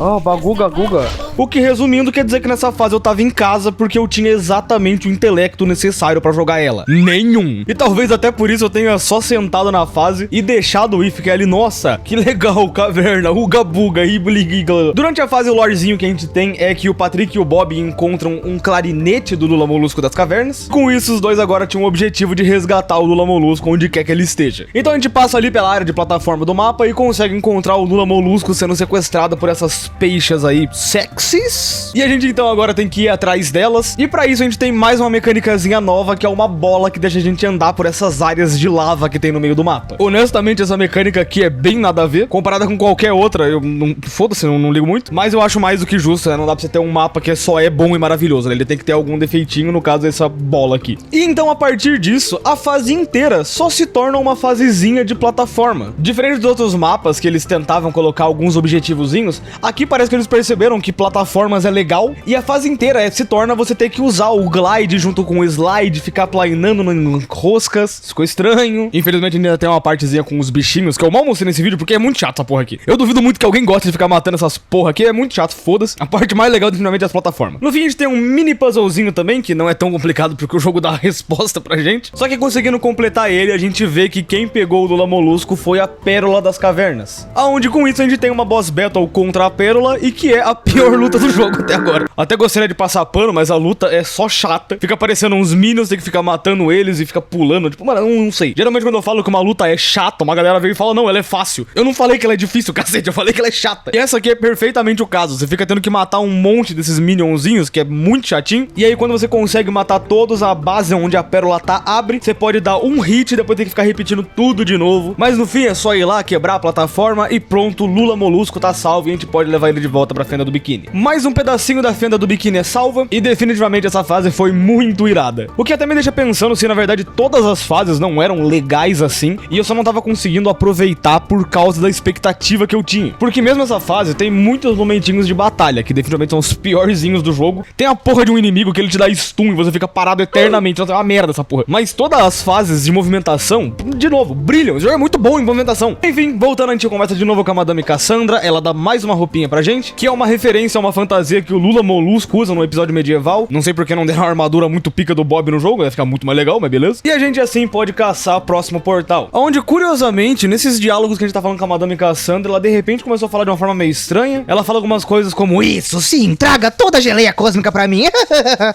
Oh, baguga guga. O que, resumindo, quer dizer que nessa fase eu tava em casa porque eu tinha exatamente o intelecto necessário pra jogar ela. Nenhum. E talvez até por isso eu tenha só sentado na fase e deixado ir, fiquei ali, nossa, que legal, caverna, uga buga, ibligigla. Durante a fase, o lorezinho que a gente tem é que o Patrick e o Bob encontram um clarinete do Lula Molusco das cavernas. Com isso, os dois agora tinham o objetivo de resgatar o Lula Molusco onde quer que ele esteja. Então a gente passa ali pela área de plataforma do mapa e consegue encontrar o Lula Molusco sendo sequestrado por essas peixes aí, sex doces. E a gente então agora tem que ir atrás delas. E pra isso a gente tem mais uma mecânicazinha nova, que é uma bola que deixa a gente andar por essas áreas de lava que tem no meio do mapa. Honestamente, essa mecânica aqui é bem nada a ver. Comparada com qualquer outra, eu não... Foda-se, não ligo muito. Mas eu acho mais do que justo, né? Não dá pra você ter um mapa que só é bom e maravilhoso, né? Ele tem que ter algum defeitinho, no caso dessa bola aqui. E então, a partir disso, a fase inteira só se torna uma fasezinha de plataforma. Diferente dos outros mapas que eles tentavam colocar alguns objetivozinhos, aqui parece que eles perceberam que plataformas é legal e a fase inteira se torna você ter que usar o glide junto com o slide, ficar planeando em roscas. Ficou estranho. Infelizmente ainda tem uma partezinha com os bichinhos que eu mal mostrei nesse vídeo porque é muito chato essa porra aqui. Eu duvido muito que alguém goste de ficar matando essas porra aqui, é muito chato, foda-se. A parte mais legal definitivamente é as plataformas. No fim a gente tem um mini puzzlezinho também, que não é tão complicado porque o jogo dá a resposta pra gente. Só que conseguindo completar ele, a gente vê que quem pegou o Lula Molusco foi a Pérola das Cavernas. Aonde com isso a gente tem uma boss battle contra a Pérola e que é a pior luta do jogo até agora. Até gostaria de passar pano, mas a luta é só chata. Fica aparecendo uns minions, tem que ficar matando eles e fica pulando. Tipo, mano, não sei. Geralmente quando eu falo que uma luta é chata, uma galera vem e fala, não, ela é fácil. Eu não falei que ela é difícil, cacete, eu falei que ela é chata. E essa aqui é perfeitamente o caso. Você fica tendo que matar um monte desses minionzinhos, que é muito chatinho. E aí quando você consegue matar todos, a base onde a pérola tá abre. Você pode dar um hit e depois tem que ficar repetindo tudo de novo. Mas no fim é só ir lá, quebrar a plataforma e pronto, Lula Molusco tá salvo e a gente pode levar ele de volta pra Fenda do Biquíni. Mais um pedacinho da Fenda do Biquíni é salva e definitivamente essa fase foi muito irada. O que até me deixa pensando se na verdade todas as fases não eram legais assim e eu só não tava conseguindo aproveitar por causa da expectativa que eu tinha. Porque mesmo essa fase tem muitos momentinhos de batalha, que definitivamente são os piorzinhos do jogo. Tem a porra de um inimigo que ele te dá stun e você fica parado eternamente. Nossa, é uma merda essa porra. Mas todas as fases de movimentação, de novo, brilham. O jogo é muito bom em movimentação. Enfim, voltando, a gente conversa de novo com a Madame Cassandra. Ela dá mais uma roupinha pra gente, que é uma referência a uma fantasia que o Lula Molusco usa no episódio medieval. Não sei porque não deram uma armadura muito pica do Bob no jogo, vai ficar muito mais legal, mas beleza. E a gente assim pode caçar o próximo portal. Onde, curiosamente, nesses diálogos que a gente tá falando com a Madame Cassandra, ela de repente começou a falar de uma forma meio estranha. Ela fala algumas coisas como, isso sim, traga toda a geleia cósmica pra mim.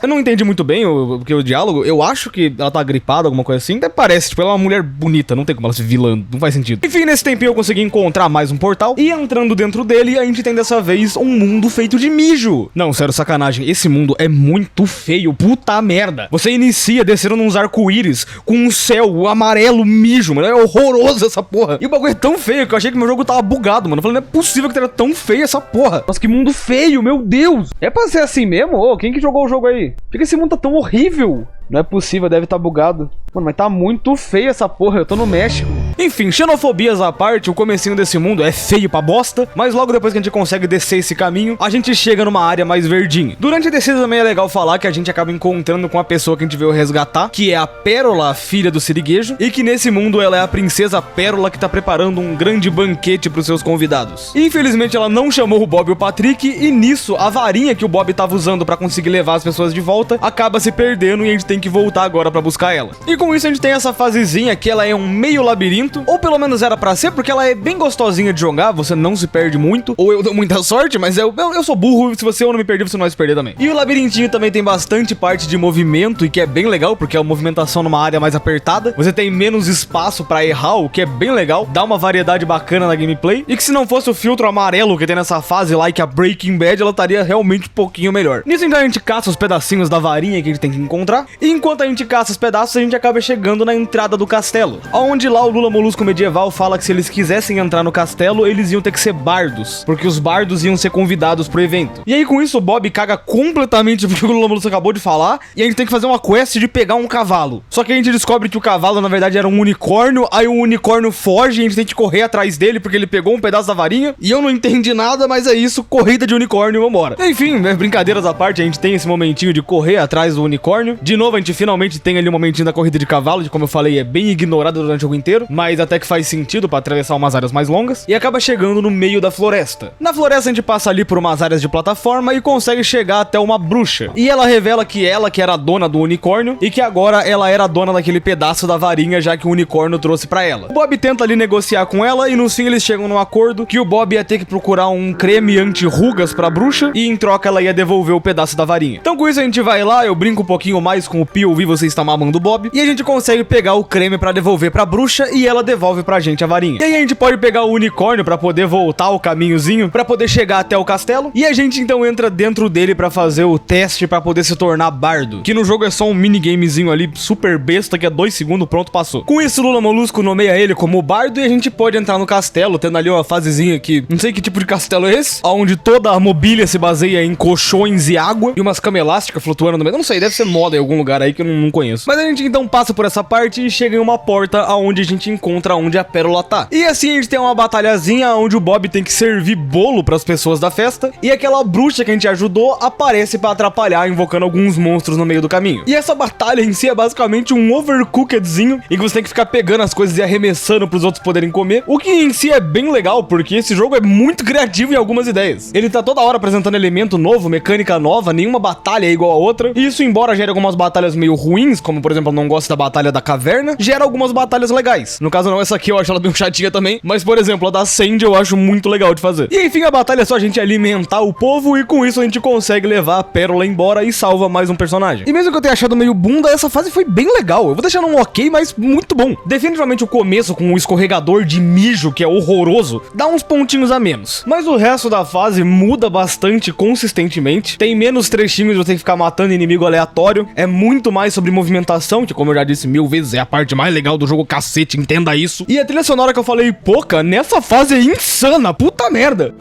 Eu não entendi muito bem o diálogo. Eu acho que ela tá gripada, alguma coisa assim. Até parece, tipo, ela é uma mulher bonita, não tem como ela se vilã, não faz sentido. Enfim, nesse tempinho eu consegui encontrar mais um portal. E entrando dentro dele, a gente tem dessa vez um mundo feito de mijo. Não, sério, sacanagem. Esse mundo é muito feio, puta merda. Você inicia descendo nos arco-íris com um céu amarelo mijo, mano. É horroroso essa porra. E o bagulho é tão feio que eu achei que meu jogo tava bugado, mano. Eu falei, não é possível que tenha tão feio essa porra. Nossa, que mundo feio, meu Deus. É pra ser assim mesmo? Ô, quem que jogou o jogo aí? Por que esse mundo tá tão horrível? Não é possível, deve estar bugado. Mano, mas tá muito feio essa porra, eu tô no México. Enfim, xenofobias à parte, o comecinho desse mundo é feio pra bosta, mas logo depois que a gente consegue descer esse caminho, a gente chega numa área mais verdinha. Durante a descida também é legal falar que a gente acaba encontrando com a pessoa que a gente veio resgatar, que é a Pérola, a filha do Siriguejo, e que nesse mundo ela é a princesa Pérola que tá preparando um grande banquete pros seus convidados. Infelizmente ela não chamou o Bob e o Patrick, e nisso, a varinha que o Bob tava usando pra conseguir levar as pessoas de volta, acaba se perdendo e a gente tem que voltar agora pra buscar ela. E com isso a gente tem essa fasezinha que ela é um meio labirinto, ou pelo menos era pra ser, porque ela é bem gostosinha de jogar, você não se perde muito, ou eu dou muita sorte, mas eu sou burro, se você ou não me perder, você não vai se perder também. E o labirintinho também tem bastante parte de movimento, e que é bem legal, porque é uma movimentação numa área mais apertada, você tem menos espaço pra errar, o que é bem legal, dá uma variedade bacana na gameplay, e que se não fosse o filtro amarelo que tem nessa fase, like a Breaking Bad, ela estaria realmente um pouquinho melhor. Nisso então a gente caça os pedacinhos da varinha que a gente tem que encontrar, e enquanto a gente caça os pedaços, a gente acaba chegando na entrada do castelo, onde lá o Lula Molusco medieval fala que se eles quisessem entrar no castelo, eles iam ter que ser bardos, porque os bardos iam ser convidados pro evento. E aí com isso o Bob caga completamente porque o Lula Molusco acabou de falar, e a gente tem que fazer uma quest de pegar um cavalo. Só que a gente descobre que o cavalo na verdade era um unicórnio, aí o unicórnio foge e a gente tem que correr atrás dele porque ele pegou um pedaço da varinha, e eu não entendi nada, mas é isso, corrida de unicórnio, vambora. Enfim, né, brincadeiras à parte, a gente tem esse momentinho de correr atrás do unicórnio. De novo, a gente finalmente tem ali um momentinho da corrida de cavalo, de como eu falei, é bem ignorado durante o jogo inteiro, mas até que faz sentido pra atravessar umas áreas mais longas, e acaba chegando no meio da floresta. Na floresta a gente passa ali por umas áreas de plataforma e consegue chegar até uma bruxa, e ela revela que ela que era a dona do unicórnio, e que agora ela era a dona daquele pedaço da varinha, já que o unicórnio trouxe pra ela. O Bob tenta ali negociar com ela, e no fim eles chegam num acordo que o Bob ia ter que procurar um creme anti-rugas pra bruxa, e em troca ela ia devolver o pedaço da varinha. Então com isso a gente vai lá, eu brinco um pouquinho mais com o POV, você está mamando o Bob, e a a gente consegue pegar o creme pra devolver pra bruxa e ela devolve pra gente a varinha. E aí a gente pode pegar o unicórnio pra poder voltar o caminhozinho, pra poder chegar até o castelo. E a gente então entra dentro dele pra fazer o teste pra poder se tornar bardo, que no jogo é só um minigamezinho ali super besta que é 2 segundos, pronto, passou. Com isso, Lula Molusco nomeia ele como bardo e a gente pode entrar no castelo, tendo ali uma fasezinha que não sei que tipo de castelo é esse, onde toda a mobília se baseia em colchões e água e umas camas elásticas flutuando no meio. Não sei, deve ser moda em algum lugar aí que eu não conheço. Mas a gente então passa por essa parte e chega em uma porta aonde a gente encontra onde a pérola tá. E assim a gente tem uma batalhazinha onde o Bob tem que servir bolo pras pessoas da festa e aquela bruxa que a gente ajudou aparece pra atrapalhar, invocando alguns monstros no meio do caminho. E essa batalha em si é basicamente um overcookedzinho em que você tem que ficar pegando as coisas e arremessando pros outros poderem comer, o que em si é bem legal, porque esse jogo é muito criativo em algumas ideias. Ele tá toda hora apresentando elemento novo, mecânica nova, nenhuma batalha é igual a outra, e isso, embora gere algumas batalhas meio ruins, como por exemplo, eu não gosto da batalha da caverna, gera algumas batalhas legais. No caso não, essa aqui eu acho ela bem chatinha também, mas por exemplo, a da Sandy eu acho muito legal de fazer. E enfim, a batalha é só a gente alimentar o povo e com isso a gente consegue levar a pérola embora e salva mais um personagem. E mesmo que eu tenha achado meio bunda, essa fase foi bem legal. Eu vou deixar num ok, mas muito bom. Definitivamente o começo com o escorregador de mijo, que é horroroso, dá uns pontinhos a menos. Mas o resto da fase muda bastante consistentemente. Tem menos trechinhos de você ter que ficar matando inimigo aleatório. É muito mais sobre movimentação, que como eu já disse 1000 vezes, é a parte mais legal do jogo, cacete, entenda isso. E a trilha sonora que eu falei pouca, nessa fase é insana, puta merda.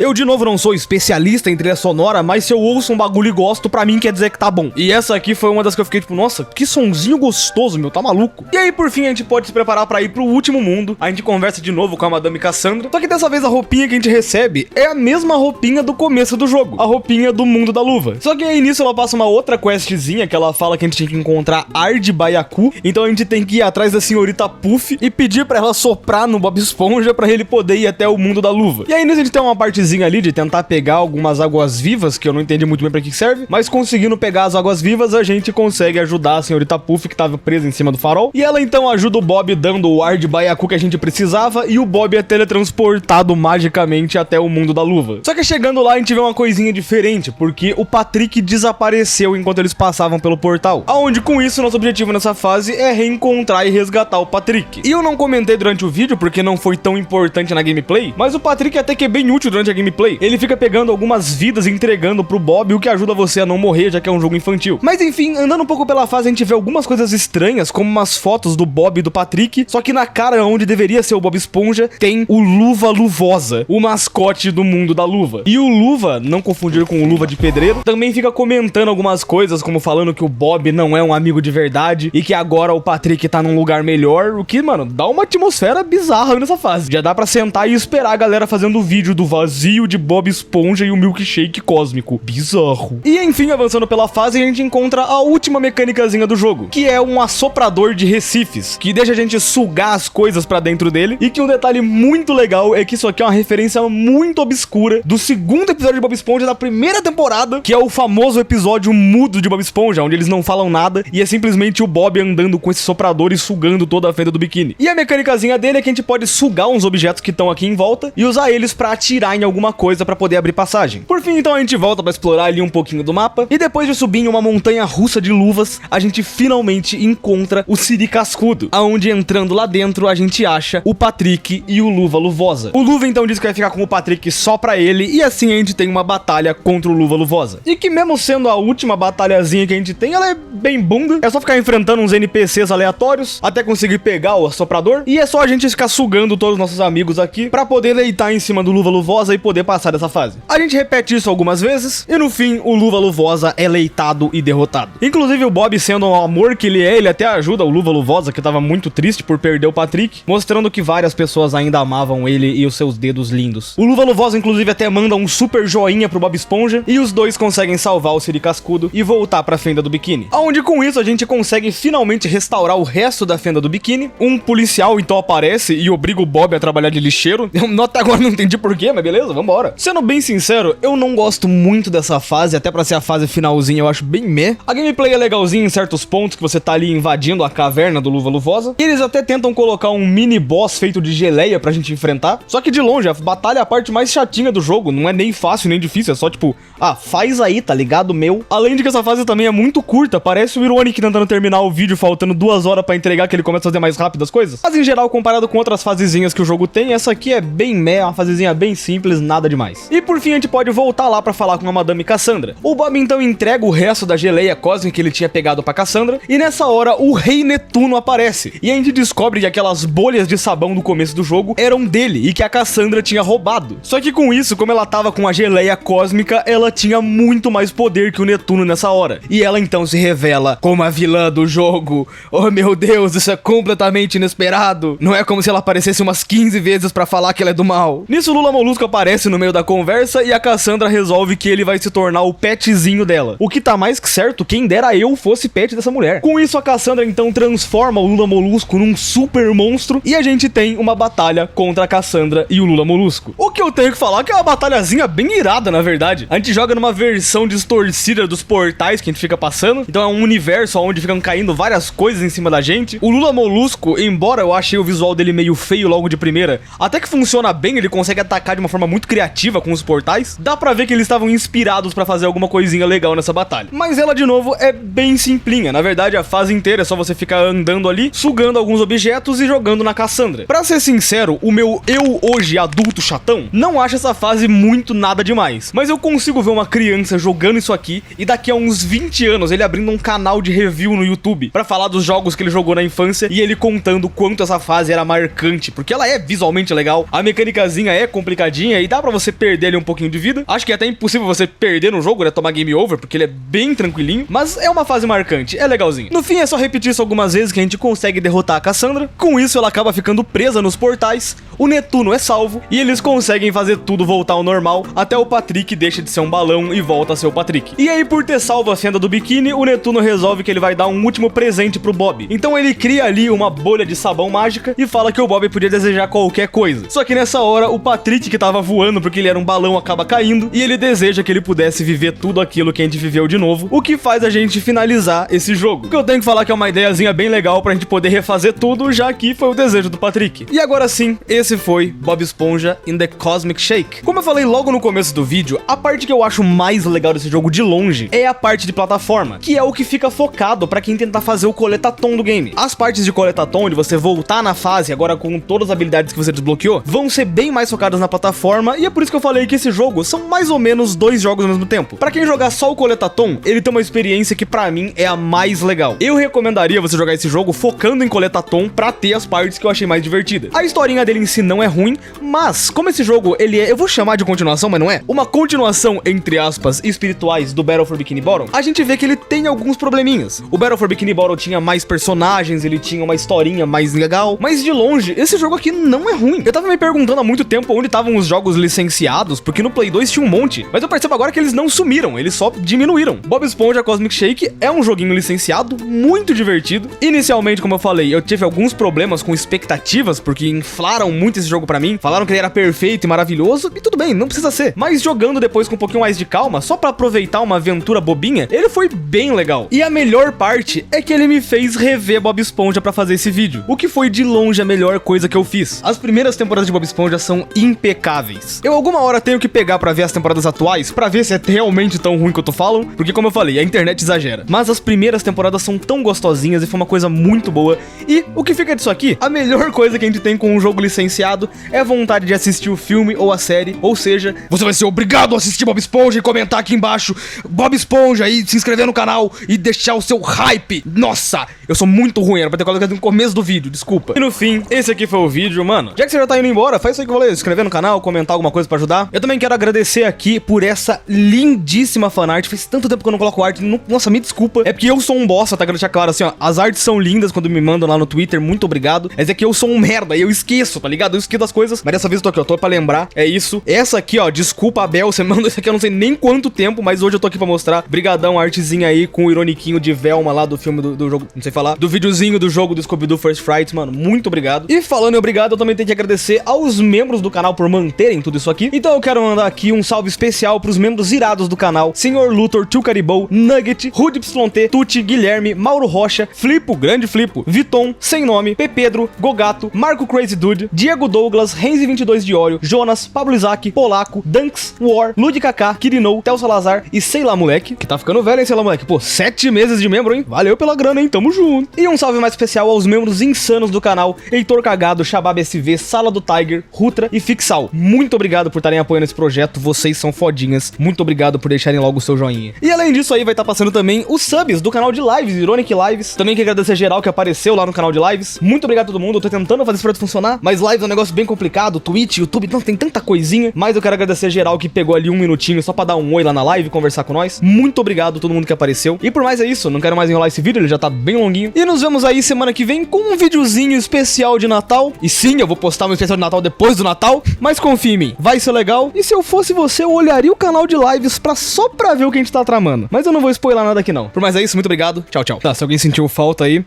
Eu, de novo, não sou especialista em trilha sonora, mas se eu ouço um bagulho e gosto, pra mim quer dizer que tá bom. E essa aqui foi uma das que eu fiquei tipo, nossa, que sonzinho gostoso, meu, tá maluco? E aí, por fim, a gente pode se preparar pra ir pro último mundo. A gente conversa de novo com a Madame Cassandra. Só que dessa vez a roupinha que a gente recebe é a mesma roupinha do começo do jogo. A roupinha do mundo da luva. Só que aí nisso ela passa uma outra questzinha que ela fala que a gente tem que encontrar Ard Baiacu. Então a gente tem que ir atrás da senhorita Puff e pedir pra ela soprar no Bob Esponja pra ele poder ir até o mundo da luva. E aí nisso a gente tem uma partezinha ali de tentar pegar algumas águas vivas, que eu não entendi muito bem pra que serve, mas conseguindo pegar as águas vivas, a gente consegue ajudar a senhorita Puff, que tava presa em cima do farol, e ela então ajuda o Bob dando o Ard Baiacu que a gente precisava, e o Bob é teletransportado magicamente até o mundo da luva. Só que chegando lá a gente vê uma coisinha diferente, porque o Patrick desapareceu enquanto eles passavam pelo portal, aonde com isso nosso objetivo nessa fase é reencontrar e resgatar o Patrick. E eu não comentei durante o vídeo porque não foi tão importante na gameplay, mas o Patrick até que é bem útil durante a gameplay. Ele fica pegando algumas vidas e entregando pro Bob, o que ajuda você a não morrer, já que é um jogo infantil. Mas enfim, andando um pouco pela fase, a gente vê algumas coisas estranhas, como umas fotos do Bob e do Patrick, só que na cara onde deveria ser o Bob Esponja, tem o Luva Luvosa, o mascote do mundo da luva. E o Luva, não confundir com o Luva de Pedreiro, também fica comentando algumas coisas, como falando que o Bob não é um amigo de verdade, e que agora o Patrick tá num lugar melhor, o que, mano, dá uma atmosfera bizarra nessa fase. Já dá pra sentar e esperar a galera fazendo o vídeo do vazio de Bob Esponja e o milkshake cósmico. Bizarro. E enfim, avançando pela fase, a gente encontra a última mecânicazinha do jogo, que é um assoprador de recifes, que deixa a gente sugar as coisas pra dentro dele, e que um detalhe muito legal é que isso aqui é uma referência muito obscura do segundo episódio de Bob Esponja da primeira temporada, que é o famoso episódio mudo de Bob Esponja, onde eles não falam nada, e é simplesmente o Bob andando com esse soprador e sugando toda a fenda do biquíni. E a mecânicazinha dele é que a gente pode sugar uns objetos que estão aqui em volta e usar eles pra atirar em alguma coisa pra poder abrir passagem. Por fim, então, a gente volta pra explorar ali um pouquinho do mapa, e depois de subir em uma montanha russa de luvas, a gente finalmente encontra o Siri Cascudo, aonde entrando lá dentro a gente acha o Patrick e o Luva Luvosa. O Luva então diz que vai ficar com o Patrick só pra ele, e assim a gente tem uma batalha contra o Luva Luvosa. E que mesmo sendo a última batalhazinha que a gente tem, ela é bem bunda, é só ficar enfrentando uns NPCs aleatórios, até conseguir pegar o assoprador, e é só a gente ficar sugando todos os nossos amigos aqui, pra poder deitar em cima do Luva Luvosa e poder passar dessa fase. A gente repete isso algumas vezes, e no fim, o Luva Luvosa é leitado e derrotado. Inclusive, o Bob, sendo o amor que ele é, ele até ajuda o Luva Luvosa, que tava muito triste por perder o Patrick, mostrando que várias pessoas ainda amavam ele e os seus dedos lindos. O Luva Luvosa, inclusive, até manda um super joinha pro Bob Esponja, e os dois conseguem salvar o Siri Cascudo e voltar pra fenda do biquíni. Onde, com isso, a gente consegue finalmente restaurar o resto da fenda do biquíni. Um policial, então, aparece e obriga o Bob a trabalhar de lixeiro. Eu até agora não entendi porquê, mas beleza, vambora. Sendo bem sincero, eu não gosto muito dessa fase, até pra ser a fase finalzinha eu acho bem meh. A gameplay é legalzinha em certos pontos, que você tá ali invadindo a caverna do Luva Luvosa. E eles até tentam colocar um mini boss feito de geleia pra gente enfrentar. Só que de longe, a batalha é a parte mais chatinha do jogo, não é nem fácil nem difícil, é só tipo, faz aí, tá ligado, meu? Além de que essa fase também é muito curta, parece o Ironic tentando terminar o vídeo faltando 2 horas pra entregar que ele começa a fazer mais rápido as coisas. Mas em geral, comparado com outras fasezinhas que o jogo tem, essa aqui é bem meh, uma fasezinha bem simples, nada demais. E por fim a gente pode voltar lá pra falar com a Madame Cassandra. O Bob então entrega o resto da geleia cósmica que ele tinha pegado pra Cassandra, e nessa hora o Rei Netuno aparece. E a gente descobre que aquelas bolhas de sabão do começo do jogo eram dele, e que a Cassandra tinha roubado. Só que com isso, como ela tava com a geleia cósmica, ela tinha muito mais poder que o Netuno nessa hora. E ela então se revela como a vilã do jogo. Oh meu Deus, isso é completamente inesperado. Não é como se ela aparecesse umas 15 vezes pra falar que ela é do mal. Nisso, Lula Molusco aparece no meio da conversa e a Cassandra resolve que ele vai se tornar o petzinho dela. O que tá mais que certo, quem dera eu fosse pet dessa mulher. Com isso, a Cassandra então transforma o Lula Molusco num super monstro e a gente tem uma batalha contra a Cassandra e o Lula Molusco. O que eu tenho que falar é que é uma batalhazinha bem irada, na verdade. A gente joga numa versão distorcida dos portais que a gente fica passando, então é um universo onde ficam caindo várias coisas em cima da gente. O Lula Molusco, embora eu achei o visual dele meio feio logo de primeira, até que funciona bem, ele consegue atacar de uma forma muito criativa com os portais. Dá pra ver que eles estavam inspirados pra fazer alguma coisinha legal nessa batalha. Mas ela, de novo, é bem simplinha. Na verdade, a fase inteira é só você ficar andando ali, sugando alguns objetos e jogando na Cassandra. Pra ser sincero, o meu eu hoje adulto chatão não acha essa fase muito nada demais. Mas eu consigo ver uma criança jogando isso aqui e daqui a uns 20 anos ele abrindo um canal de review no YouTube pra falar dos jogos que ele jogou na infância e ele contando quanto essa fase era marcante, porque ela é visualmente legal, a mecânicazinha é complicadinha e dá pra você perder ali um pouquinho de vida. Acho que é até impossível você perder no jogo, né, tomar game over, porque ele é bem tranquilinho, mas é uma fase marcante, é legalzinho. No fim é só repetir isso algumas vezes que a gente consegue derrotar a Cassandra. Com isso ela acaba ficando presa nos portais, o Netuno é salvo e eles conseguem fazer tudo voltar ao normal, até o Patrick deixa de ser um balão e volta a ser o Patrick. E aí, por ter salvo a fenda do biquíni, o Netuno resolve que ele vai dar um último presente pro Bob. Então ele cria ali uma bolha de sabão mágica e fala que o Bob podia desejar qualquer coisa. Só que nessa hora, o Patrick, que tava voando porque ele era um balão, acaba caindo e ele deseja que ele pudesse viver tudo aquilo que a gente viveu de novo, o que faz a gente finalizar esse jogo. Que eu tenho que falar que é uma ideiazinha bem legal pra gente poder refazer tudo, já que foi o desejo do Patrick. E agora sim, esse foi Bob Esponja in the Cosmic Shake. Como eu falei logo no começo do vídeo, a parte que eu acho mais legal desse jogo de longe é a parte de plataforma, que é o que fica focado pra quem tentar fazer o coletatom do game. As partes de coletatom, de você voltar na fase agora com todas as habilidades que você desbloqueou, vão ser bem mais focadas na plataforma, e é por isso que eu falei que esse jogo são mais ou menos 2 jogos ao mesmo tempo. Pra quem jogar só o coletatom, ele tem uma experiência que pra mim é a mais legal. Eu recomendaria você jogar esse jogo focando em coletatom pra ter as partes que eu achei mais divertidas. A historinha dele em si não é ruim, mas como esse jogo, ele é, eu vou chamar de continuação, mas não é, uma continuação, entre aspas, espirituais do Battle for Bikini Bottom, a gente vê que ele tem alguns probleminhas. O Battle for Bikini Bottom tinha mais personagens, ele tinha uma historinha mais legal, mas de longe, esse jogo aqui não é ruim. Eu tava me perguntando há muito tempo onde estavam os jogos licenciados, porque no Play 2 tinha um monte, mas eu percebo agora que eles não sumiram, eles só diminuíram. Bob Esponja Cosmic Shake é um joguinho licenciado, muito divertido. Inicialmente, como eu falei, eu tive alguns problemas com expectativas, porque inflaram muito esse jogo pra mim, falaram que ele era perfeito e maravilhoso, e tudo bem, não precisa ser. Mas jogando depois com um pouquinho mais de calma, só pra aproveitar uma aventura bobinha, ele foi bem legal. E a melhor parte é que ele me fez rever Bob Esponja pra fazer esse vídeo, o que foi de longe a melhor coisa que eu fiz. As primeiras temporadas de Bob Esponja são impecáveis. Eu alguma hora tenho que pegar pra ver as temporadas atuais, pra ver se é realmente tão ruim que eu tô falando, porque como eu falei, a internet exagera. Mas as primeiras temporadas são tão gostosinhas e foi uma coisa muito boa. E o que fica disso aqui? A melhor coisa que a gente tem com um jogo licenciado é a vontade de assistir o filme ou a série, ou seja, você vai ser obrigado a assistir Bob Esponja e comentar aqui embaixo Bob Esponja e se inscrever no canal e deixar o seu hype. Nossa, eu sou muito ruim, era pra ter colocado no começo do vídeo, desculpa. E no fim, esse aqui foi o vídeo, mano. Já que você já tá indo embora, faz isso aí que eu falei, se inscrever no canal, comentar alguma coisa pra ajudar. Eu também quero agradecer aqui por essa lindíssima fanart. Faz tanto tempo que eu não coloco arte, nossa, me desculpa. É porque eu sou um bosta, tá? Quero deixar claro assim, ó, as artes são lindas quando me mandam lá no Twitter, muito obrigado. Mas é que eu sou um merda e eu esqueço, tá ligado? ligado? Eu esqueço das coisas, mas dessa vez eu tô aqui, ó, tô pra lembrar. É isso. Essa aqui, ó, desculpa, Abel, você mandou isso aqui, eu não sei nem quanto tempo, mas hoje eu tô aqui pra mostrar. Brigadão, artezinha aí com o ironiquinho de Velma lá do filme do jogo, não sei falar, do videozinho do jogo do Scooby-Doo First Fright, mano, muito obrigado. E falando em obrigado, eu também tenho que agradecer aos membros do canal por manterem tudo isso aqui. Então eu quero mandar aqui um salve especial pros membros irados do canal, Senhor Luthor, Tio Caribou, Nugget, RudeYT, Tuti, Guilherme, Mauro Rocha, Flipo, Grande Flipo, Viton, Sem Nome, Pedro, Gogato, Marco Crazy Dude, Diego Douglas, Renzi22 Diório, Jonas, Pablo Isaac, Polaco, Dunks, War, Lud Kaká, Kirinou, Tel Salazar e Sei lá Moleque, que tá ficando velho, hein, Sei lá Moleque? Pô, 7 meses de membro, hein? Valeu pela grana, hein? Tamo junto. E um salve mais especial aos membros insanos do canal, Heitor Cagado, Shabab SV, Sala do Tiger, Rutra e Fixal. Muito obrigado por estarem apoiando esse projeto, vocês são fodinhas. Muito obrigado por deixarem logo o seu joinha. E além disso aí, vai estar passando também os subs do canal de lives, Ironic Lives. Também quero agradecer geral que apareceu lá no canal de lives. Muito obrigado a todo mundo, eu tô tentando fazer esse projeto funcionar, mas lives é um negócio bem complicado, Twitch, YouTube, não, tem tanta coisinha, mas eu quero agradecer geral que pegou ali um minutinho só pra dar um oi lá na live e conversar com nós. Muito obrigado a todo mundo que apareceu. E por mais é isso, não quero mais enrolar esse vídeo, ele já tá bem longuinho. E nos vemos aí semana que vem com um videozinho especial de Natal. E sim, eu vou postar um especial de Natal depois do Natal, mas confia em mim, vai ser legal. E se eu fosse você, eu olharia o canal de lives só pra ver o que a gente tá tramando. Mas eu não vou spoiler nada aqui não. Por mais é isso, muito obrigado. Tchau, tchau. Tá, se alguém sentiu falta aí...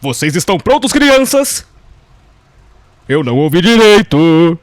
Vocês estão prontos, crianças? Eu não ouvi direito.